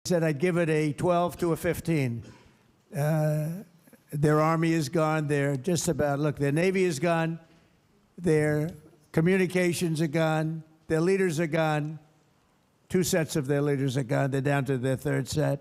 Said I'd give it a 12 to a 15. Their army is gone. They're just about, look, their navy is gone. Their communications are gone. Their leaders are gone. 2 sets of their leaders are gone. They're down to their 3rd set.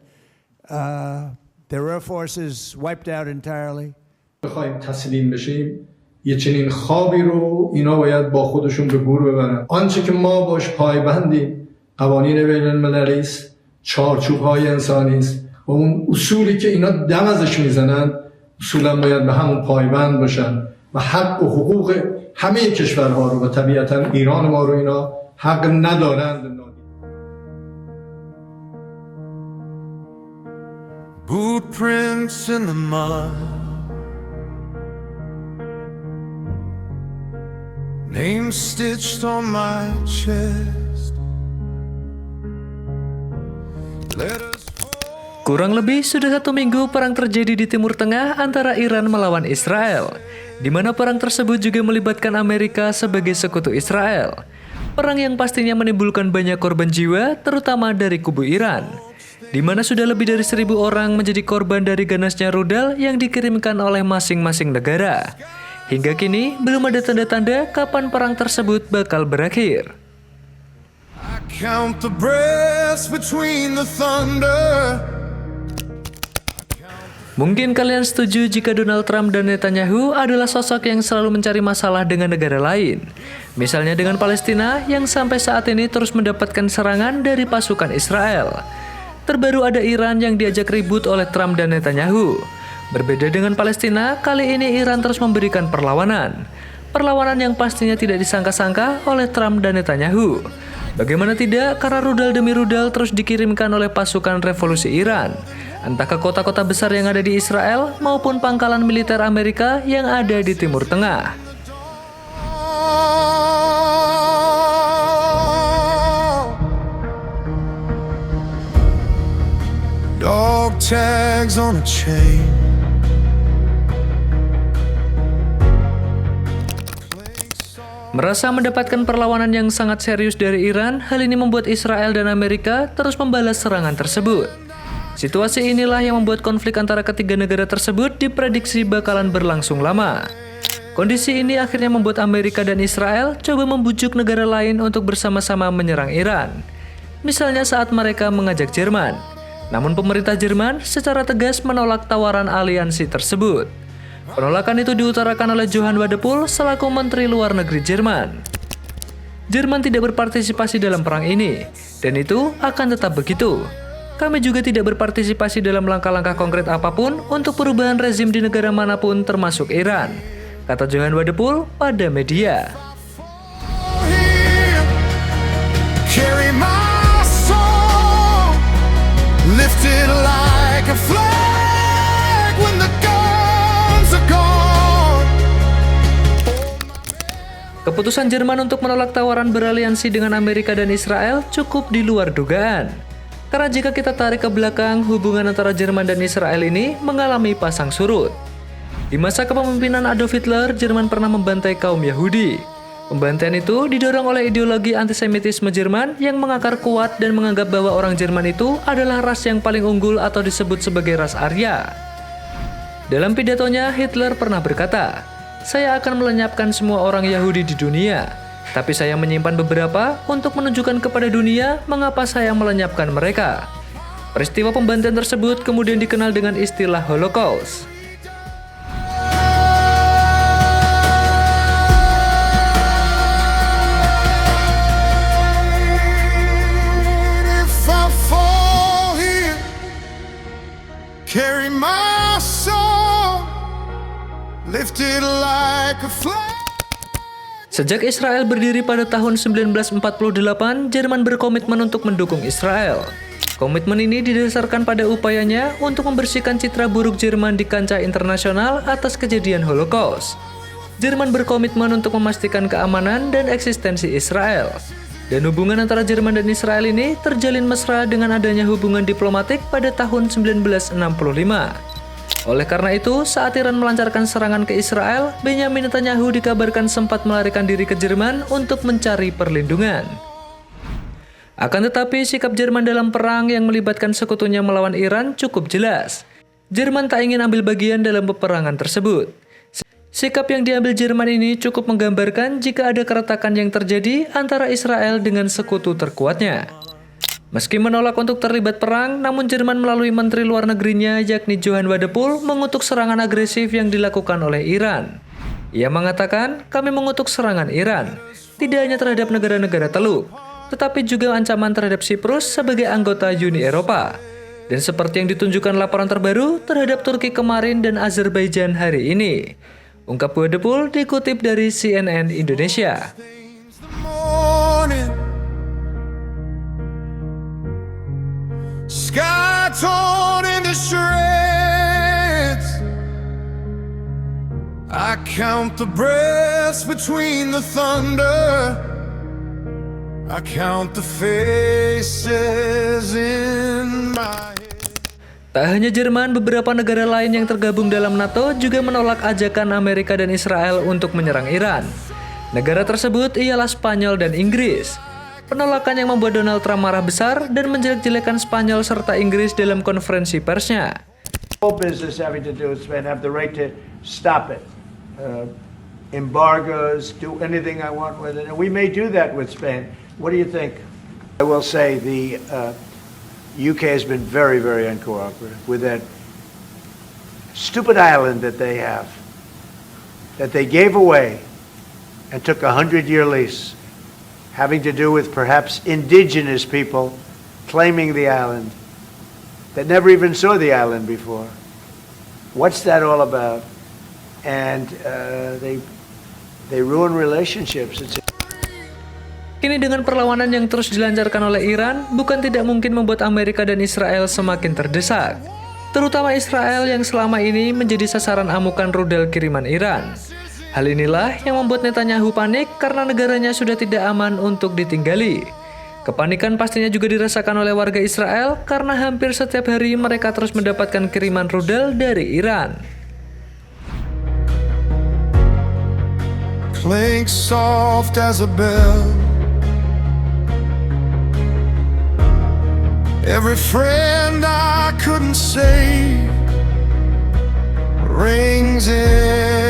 Their air force is wiped out entirely. بخوایم تسلیم بشیم یه چنین خوابی رو اینا باید با خودشون به گور ببرن. آنچه که ما باش پایبندیم قوانین بین المللی است، چارچوب‌های انسانی است و اون اصولی که اینا دم ازش میزنن اصولا باید به همون پایبند باشن و حق و حقوق همه کشورها رو و طبیعتا ایران ما رو اینا حق ندارند. Boot prints in the mud, name stitched on my chest. Kurang lebih sudah 1 minggu perang terjadi di Timur Tengah antara Iran melawan Israel, di mana perang tersebut juga melibatkan Amerika sebagai sekutu Israel. Perang yang pastinya menimbulkan banyak korban jiwa, terutama dari kubu Iran, di mana sudah lebih dari 1.000 orang menjadi korban dari ganasnya rudal yang dikirimkan oleh masing-masing negara. Hingga kini belum ada tanda-tanda kapan perang tersebut bakal berakhir. I count the breaths between the thunder. Mungkin kalian setuju jika Donald Trump dan Netanyahu adalah sosok yang selalu mencari masalah dengan negara lain. Misalnya dengan Palestina yang sampai saat ini terus mendapatkan serangan dari pasukan Israel. Terbaru ada Iran yang diajak ribut oleh Trump dan Netanyahu. Berbeda dengan Palestina, kali ini Iran terus memberikan perlawanan. Perlawanan yang pastinya tidak disangka-sangka oleh Trump dan Netanyahu. Bagaimana tidak, karena rudal demi rudal terus dikirimkan oleh pasukan revolusi Iran, entah ke kota-kota besar yang ada di Israel maupun pangkalan militer Amerika yang ada di Timur Tengah. Dog tags on a chain. Merasa mendapatkan perlawanan yang sangat serius dari Iran, hal ini membuat Israel dan Amerika terus membalas serangan tersebut. Situasi inilah yang membuat konflik antara ketiga negara tersebut diprediksi bakalan berlangsung lama. Kondisi ini akhirnya membuat Amerika dan Israel coba membujuk negara lain untuk bersama-sama menyerang Iran. Misalnya saat mereka mengajak Jerman. Namun pemerintah Jerman secara tegas menolak tawaran aliansi tersebut. Penolakan itu diutarakan oleh Johann Wadephul selaku Menteri Luar Negeri Jerman. Jerman tidak berpartisipasi dalam perang ini, dan itu akan tetap begitu. Kami juga tidak berpartisipasi dalam langkah-langkah konkret apapun untuk perubahan rezim di negara manapun termasuk Iran, kata Johann Wadephul pada media. Carry my soul, lifted like a flag when the guns are gone. Keputusan Jerman untuk menolak tawaran beraliansi dengan Amerika dan Israel cukup di luar dugaan. Karena jika kita tarik ke belakang, hubungan antara Jerman dan Israel ini mengalami pasang surut. Di masa kepemimpinan Adolf Hitler, Jerman pernah membantai kaum Yahudi. Pembantaian itu didorong oleh ideologi antisemitisme Jerman yang mengakar kuat dan menganggap bahwa orang Jerman itu adalah ras yang paling unggul atau disebut sebagai ras Arya. Dalam pidatonya, Hitler pernah berkata, "Saya akan melenyapkan semua orang Yahudi di dunia, tapi saya menyimpan beberapa untuk menunjukkan kepada dunia mengapa saya melenyapkan mereka." Peristiwa pembantaian tersebut kemudian dikenal dengan istilah Holocaust. Carry my soul, lifted like a flag. Sejak Israel berdiri pada tahun 1948, Jerman berkomitmen untuk mendukung Israel. Komitmen ini didasarkan pada upayanya untuk membersihkan citra buruk Jerman di kancah internasional atas kejadian Holocaust. Jerman berkomitmen untuk memastikan keamanan dan eksistensi Israel. Dan hubungan antara Jerman dan Israel ini terjalin mesra dengan adanya hubungan diplomatik pada tahun 1965. Oleh karena itu, saat Iran melancarkan serangan ke Israel, Benjamin Netanyahu dikabarkan sempat melarikan diri ke Jerman untuk mencari perlindungan. Akan tetapi sikap Jerman dalam perang yang melibatkan sekutunya melawan Iran cukup jelas. Jerman tak ingin ambil bagian dalam peperangan tersebut. Sikap yang diambil Jerman ini cukup menggambarkan jika ada keretakan yang terjadi antara Israel dengan sekutu terkuatnya. Meski menolak untuk terlibat perang, namun Jerman melalui Menteri Luar Negerinya yakni Johan Wadephul mengutuk serangan agresif yang dilakukan oleh Iran. Ia mengatakan, kami mengutuk serangan Iran, tidak hanya terhadap negara-negara Teluk, tetapi juga ancaman terhadap Siprus sebagai anggota Uni Eropa. Dan seperti yang ditunjukkan laporan terbaru terhadap Turki kemarin dan Azerbaijan hari ini. Ungkap Wadephul dikutip dari CNN Indonesia. Sky torn into shreds. I count the breaths between the thunder. I count the faces in my head. Tak hanya Jerman, beberapa negara lain yang tergabung dalam NATO juga menolak ajakan Amerika dan Israel untuk menyerang Iran. Negara tersebut ialah Spanyol dan Inggris. Penolakan yang membuat Donald Trump marah besar dan menjelek-jelekan Spanyol serta Inggris dalam konferensi persnya. All business having to do with Spain have the right to stop it. Embargoes, do anything I want with it. And we may do that with Spain. What do you think? I will say the UK has been very, very uncooperative with that stupid island that they have, that they gave away and took a 100-year lease, having to do with perhaps indigenous people claiming the island that never even saw the island before. What's that all about? And they ruin relationships. Kini dengan perlawanan yang terus dilancarkan oleh Iran, bukan tidak mungkin membuat Amerika dan Israel semakin terdesak. Terutama Israel yang selama ini menjadi sasaran amukan rudal kiriman Iran. Hal inilah yang membuat Netanyahu panik karena negaranya sudah tidak aman untuk ditinggali. Kepanikan pastinya juga dirasakan oleh warga Israel karena hampir setiap hari mereka terus mendapatkan kiriman rudal dari Iran. Clink soft as a bell. Every friend I couldn't save rings in